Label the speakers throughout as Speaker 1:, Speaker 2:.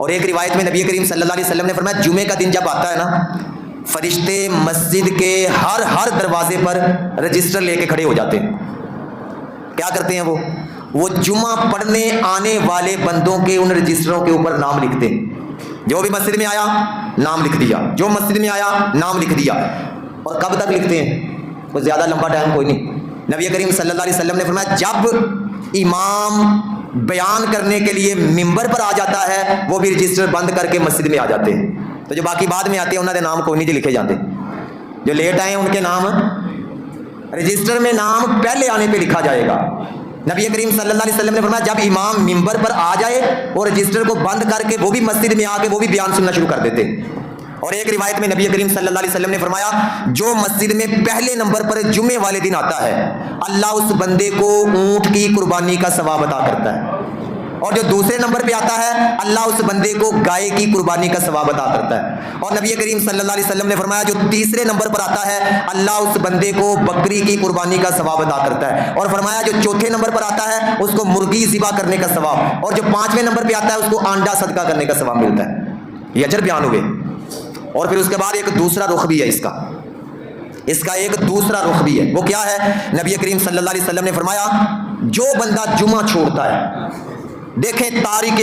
Speaker 1: اور ایک روایت میں نبی کریم صلی اللہ علیہ وسلم نے فرمایا جمعے کا دن جب آتا ہے نا، فرشتے مسجد کے ہر دروازے پر رجسٹر لے کے کھڑے ہو جاتے ہیں. کیا کرتے ہیں وہ جمعہ پڑھنے آنے والے بندوں کے ان رجسٹروں کے اوپر نام لکھتے ہیں. جو بھی مسجد میں آیا نام لکھ دیا، جو مسجد میں آیا نام لکھ دیا. اور کب تک لکھتے ہیں؟ کوئی زیادہ لمبا ٹائم کوئی نہیں. نبی کریم صلی اللہ علیہ وسلم نے فرمایا جب امام بیان کرنے کے لیے ممبر پر آ جاتا ہے وہ بھی رجسٹر بند کر کے مسجد میں آ جاتے ہیں. تو جو باقی بعد میں آتے ہیں انہوں نے نام کوئی نہیں لکھے جاتے. جو لیٹ آئے ہیں ان کے نام رجسٹر میں نام پہلے آنے پہ لکھا جائے گا. نبی کریم صلی اللہ علیہ وسلم نے فرمایا جب امام ممبر پر آ جائے اور رجسٹر کو بند کر کے وہ بھی مسجد میں آ کے وہ بھی بیان سننا شروع کر دیتے. اور ایک روایت میں نبی کریم صلی اللہ علیہ وسلم نے فرمایا جو مسجد میں پہلے نمبر پر جمعے والے دن آتا ہے اللہ اس بندے کو اونٹ کی قربانی کا ثواب عطا کرتا ہے، اور جو دوسرے نمبر پہ آتا ہے اللہ اس بندے کو گائے کی قربانی کا ثواب عطا کرتا ہے. اور نبی کریم صلی اللہ علیہ وسلم نے فرمایا جو تیسرے نمبر پر آتا ہے اللہ اس بندے کو بکری کی قربانی کا ثواب عطا کرتا ہے. اور فرمایا جو چوتھے نمبر پر آتا ہے اس کو مرغی ذبح کرنے کا ثواب، اور جو پانچویں نمبر پہ آتا ہے اس کو انڈا صدقہ کرنے کا ثواب ملتا ہے. یہ اجر بیان ہوئے. اور پھر اس کے بعد ایک دوسرا رخ بھی ہے اس کا ایک دوسرا رخ بھی ہے. وہ کیا ہے؟ نبی کریم صلی اللہ علیہ وسلم نے فرمایا جو بندہ جمعہ چھوڑتا ہے، دیکھیں تاریخ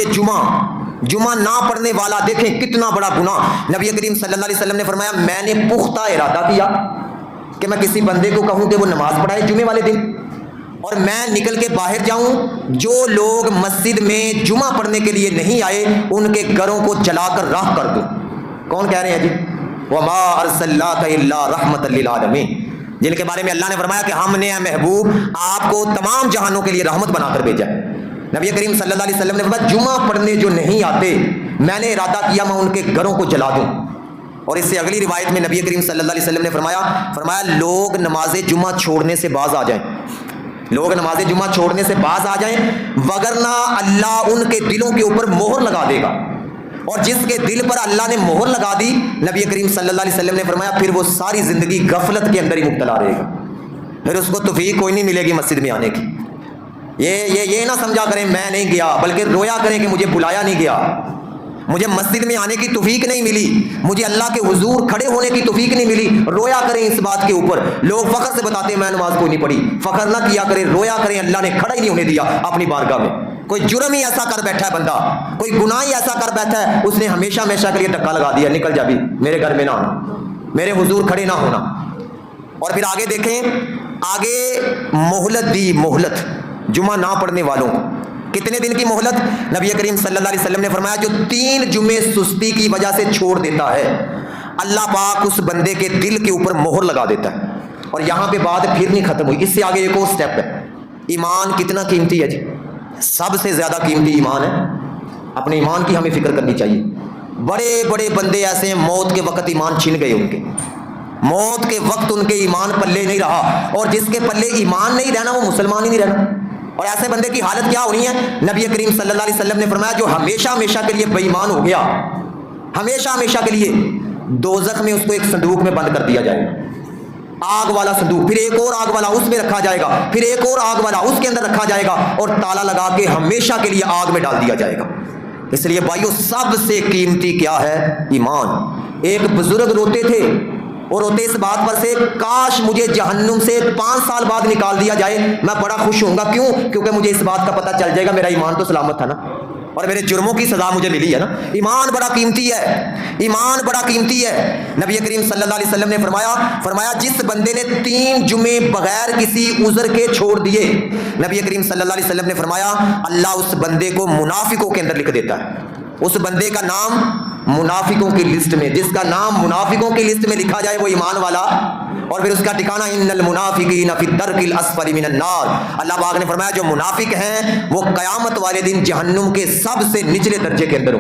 Speaker 1: جمعہ نہ پڑھنے والا دیکھیں کتنا بڑا گناہ. نبی کریم صلی اللہ علیہ وسلم نے فرمایا میں نے پختہ ارادہ کیا کہ میں کسی بندے کو کہوں کہ وہ نماز پڑھائے جمعے والے دن، اور میں نکل کے باہر جاؤں جو لوگ مسجد میں جمعہ پڑھنے کے لیے نہیں آئے ان کے گھروں کو جلا کر راہ کر دوں. کون کہہ رہے ہیں جی؟ وَمَا أَرْسَلْنَاكَ إِلَّا رَحْمَةً لِّلْعَالَمِينَ، جن کے بارے میں اللہ نے فرمایا کہ ہم نے اے محبوب آپ کو تمام جہانوں کے لیے رحمت بنا کر بھیجا ہے. نبی کریم صلی اللہ علیہ وسلم نے فرمایا جمعہ پڑھنے جو نہیں آتے میں نے ارادہ کیا میں ان کے گھروں کو جلا دوں. اور اس سے اگلی روایت میں نبی کریم صلی اللہ علیہ وسلم نے فرمایا لوگ نماز جمعہ چھوڑنے سے باز آ جائیں، لوگ نماز جمعہ چھوڑنے سے باز آ جائیں وگرنہ اللہ ان کے دلوں کے اوپر مہر لگا دے گا. اور جس کے دل پر اللہ نے مہر لگا دی نبی کریم صلی اللہ علیہ وسلم نے فرمایا پھر وہ ساری زندگی غفلت کے اندر ہی مبتلا رہے گا، پھر اس کو توفیق کوئی نہیں ملے گی مسجد میں آنے کی. یہ نہ سمجھا کریں میں نہیں گیا، بلکہ رویا کریں کہ مجھے بلایا نہیں گیا، مجھے مسجد میں آنے کی توفیق نہیں ملی، مجھے اللہ کے حضور کھڑے ہونے کی توفیق نہیں ملی. رویا کریں اس بات کے اوپر. لوگ فخر سے بتاتے ہیں میں نماز کوئی نہیں پڑھی، فخر نہ کیا کریں، رویا کریں اللہ نے کھڑا ہی نہیں ہونے دیا اپنی بارگاہ میں. کوئی جرم ہی ایسا کر بیٹھا ہے بندہ، کوئی گناہ ہی ایسا کر بیٹھا ہے اس نے ہمیشہ کے لیے دھکا لگا دیا نکل جا بھی میرے گھر میں نہ آنا، میرے حضور کھڑے نہ ہونا. اور پھر آگے دیکھیں، آگے مہلت دی، مہلت جمعہ نہ پڑھنے والوں کو. کتنے دن کی مہلت؟ نبی کریم صلی اللہ علیہ وسلم نے فرمایا جو 3 جمعے سستی کی وجہ سے چھوڑ دیتا ہے اللہ پاک اس بندے کے دل کے اوپر مہر لگا دیتا ہے. اور یہاں پہ بات پھر نہیں ختم ہوئی، اس سے آگے ایک اور سٹیپ ہے. ایمان کتنا قیمتی ہے جی؟ سب سے زیادہ قیمتی ایمان ہے. اپنے ایمان کی ہمیں فکر کرنی چاہیے. بڑے بڑے بندے ایسے ہیں موت کے وقت ایمان چھن گئے، ان کے موت کے وقت ان کے ایمان پلے نہیں رہا، اور جس کے پلے ایمان نہیں رہنا وہ مسلمان ہی نہیں رہنا. اور ایسے بندے کی حالت کیا ہونی ہے؟ نبی کریم صلی اللہ علیہ وسلم نے فرمایا جو ہمیشہ کے لیے بے ایمان ہو گیا، ہمیشہ کے لیے دوزخ میں اس کو ایک صندوق میں بند کر دیا جائے گا، آگ والا صندوق، پھر ایک اور آگ والا اس میں رکھا جائے گا، پھر ایک اور آگ والا اس کے اندر رکھا جائے گا، اور تالا لگا کے ہمیشہ کے لیے آگ میں ڈال دیا جائے گا. اس لیے بھائیو سب سے قیمتی کیا ہے؟ ایمان. ایک بزرگ روتے تھے اور روتے اس بات پر سے کاش مجھے جہنم سے 5 سال بعد نکال دیا جائے میں بڑا خوش ہوں گا. کیوں؟ کیونکہ مجھے اس بات کا پتہ چل جائے گا میرا ایمان تو سلامت تھا نا، اور میرے جرموں کی سزا مجھے ملی ہے نا. ایمان بڑا قیمتی ہے، ایمان بڑا قیمتی ہے. نبی کریم صلی اللہ علیہ وسلم نے فرمایا جس بندے نے 3 جمعے بغیر کسی عذر کے چھوڑ دیے نبی کریم صلی اللہ علیہ وسلم نے فرمایا اللہ اس بندے کو منافقوں کے اندر لکھ دیتا ہے. اس بندے کا نام منافقوں کی لسٹ میں، جس کا نام منافقوں کی لسٹ میں لکھا جائے وہ ایمان والا. اور پھر اس کا ٹھکانہ ان المنافقین فی الدرک الاسفل من النار. اللہ پاک نے فرمایا جو منافق ہیں وہ قیامت والے دن جہنم کے سب سے نچلے درجے کے اندر ہوں.